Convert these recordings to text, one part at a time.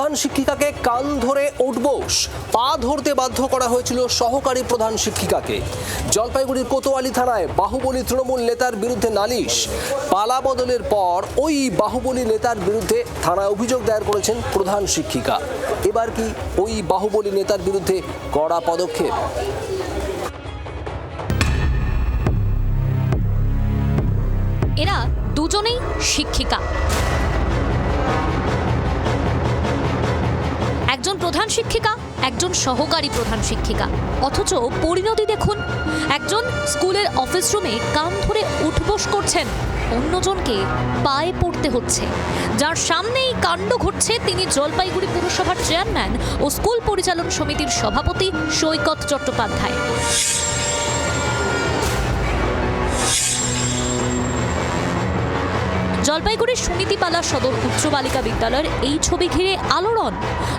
প্রধান শিক্ষিকাকে কান ধরে উঠবোস, পা ধরতে বাধ্য করা হয়েছিল সহকারী প্রধান শিক্ষিকাকে। জলপাইগুড়ির কোতোয়ালি থানায় বাহুবলী তৃণমূল নেতার বিরুদ্ধে নালিশ। পালা বদলের পর ওই বাহুবলী নেতার বিরুদ্ধে থানায় অভিযোগ দায়ের করেছেন প্রধান শিক্ষিকা। এবার কি ওই বাহুবলী নেতার বিরুদ্ধে কড়া পদক্ষেপ? এরা দুজনেই শিক্ষিকা, একজন প্রধান শিক্ষিকা, একজন সহকারী প্রধান শিক্ষিকা। অথচ পরিণতি দেখুন, একজন স্কুলের অফিস রুমে কান ধরে উঠবোস করছেন, অন্যজনকে পায়ে পড়তে হচ্ছে। যার সামনেই কাণ্ড ঘটছে তিনি জলপাইগুড়ি পুরসভার চেয়ারম্যান ও স্কুল পরিচালন সমিতির সভাপতি সৈকত চট্টোপাধ্যায়। জলপাইগুড়ির সুনীতিপালা সদর উচ্চ বালিকা বিদ্যালয়ের এই ছবি ঘিরে আলোড়ন।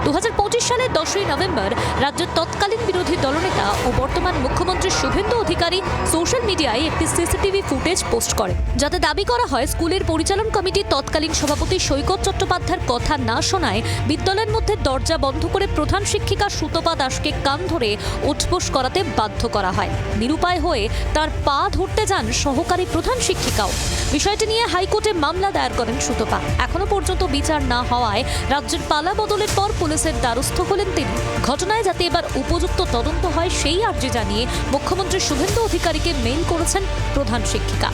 2025 সালের 10ই নভেম্বর রাজ্যের তৎকালীন বিরোধী দলনেতা ও বর্তমান মুখ্যমন্ত্রী শুভেন্দু অধিকারী সোশ্যাল মিডিয়ায় একটি সিসিটিভি ফুটেজ পোস্ট করেন, যাতে দাবি করা হয় স্কুলের পরিচালন কমিটির তৎকালীন সভাপতি সৈকত চট্টোপাধ্যায়ের কথা না শোনায় বিদ্যালয়ের মধ্যে দরজা বন্ধ করে প্রধান শিক্ষিকা সুতপা দাসকে কান ধরে উঠবোস করাতে বাধ্য করা হয়। নিরুপায় হয়ে তার পা ধরতে যান সহকারী প্রধান শিক্ষিকাও। বিষয়টি নিয়ে হাইকোর্টে মামলা দায়ের করেন সুতপা। এখনো পর্যন্ত বিচার না হওয়ায় রাজ্যের পালা বদলের পর পুলিশের দ্বারস্থ হলেন তিনি। ঘটনায় যাতে এবার উপযুক্ত তদন্ত হয় সেই আর্জি জানিয়ে মুখ্যমন্ত্রী শুভেন্দু অধিকারীকে মেইল করেছেন প্রধান শিক্ষিকা।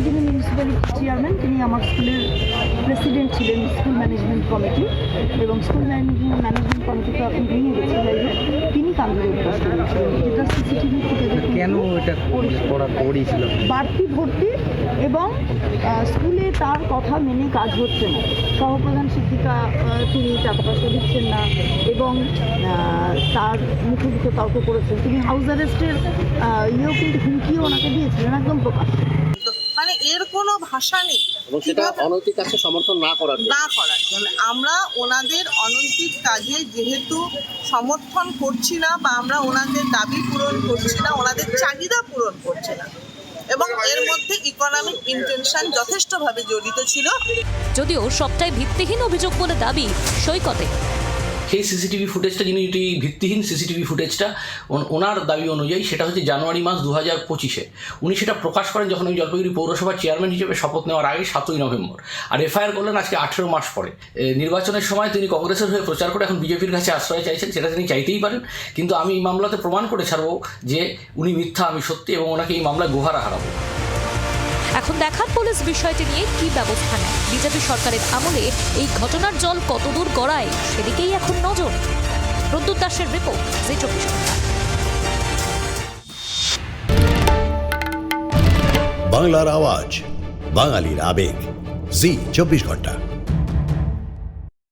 যিনি মিউনিসিপ্যালিটি চেয়ারম্যান, তিনি আমার স্কুলের প্রেসিডেন্ট ছিলেন স্কুল ম্যানেজমেন্ট কমিটি, এবং স্কুল ম্যানেজমেন্ট কমিটি তো এখন ভেঙে গেছে, যাই হোক তিনি কান ধরে উঠবোস করেছিলেন। যেটা সিসিটিভি ফুটেজে কেন এটা করেছিল? বাড়তি ভর্তি এবং স্কুলে তার কথা মেনে কাজ হচ্ছে না। সহপ্রধান শিক্ষিকা তিনি টাকা পয়সা দিচ্ছেন না এবং তার মুখে মুখে তর্ক করেছেন। তিনি হাউস অ্যারেস্টের ইয়েও কিন্তু হুমকিও ওনাকে দিয়েছিলেন একদম প্রকাশ। মানে এর কোনো ভাষা নেই অনৈতিক কাজকে সমর্থন না করার জন্য। আমরা ওনাদের অনৈতিক কাজে যেহেতু সমর্থন করছি না, বা আমরা ওনাদের দাবি পূরণ করছি না, ওনাদের চাহিদা পূরণ করছি না, এবং এর মধ্যে ইকোনমিক ইন্টেনশন যথেষ্টভাবে জড়িত ছিল। যদিও সবটাই ভিত্তিহীন অভিযোগ বলে দাবি সৈকতে। সেই সিসিটিভি ফুটেজটা, যিনি ভিত্তিহীন সিসিটিভি ফুটেজটা ওনার দাবি অনুযায়ী সেটা হচ্ছে জানুয়ারি মাস 2025-এ উনি সেটা প্রকাশ করেন যখন ওই জলপাইগুড়ি পৌরসভার চেয়ারম্যান হিসেবে শপথ নেওয়ার আগে 7ই নভেম্বর। আর এফআইআর করলেন আজকে 18 মাস পরে। নির্বাচনের সময় তিনি কংগ্রেসের হয়ে প্রচার করে এখন বিজেপির কাছে আশ্রয় চাইছেন, সেটা তিনি চাইতেই পারেন, কিন্তু আমি এই মামলাতে প্রমাণ করে ছাড়বো যে উনি মিথ্যা, আমি সত্যি, এবং ওনাকে এই মামলায় গোহারা হারাবো। এখন দেখার পুলিশ বিষয়টি নিয়ে কি ব্যবস্থা নেয়। বিজেপি সরকারের আমলে এই ঘটনার জল কতদূর গড়ায় সেদিকেই এখন নজর। প্রদ্যুৎ দাসের রিপোর্ট, জি 24 ঘন্টা। বাংলার আওয়াজ, বাঙালির আবেগ, জি 24 ঘন্টা।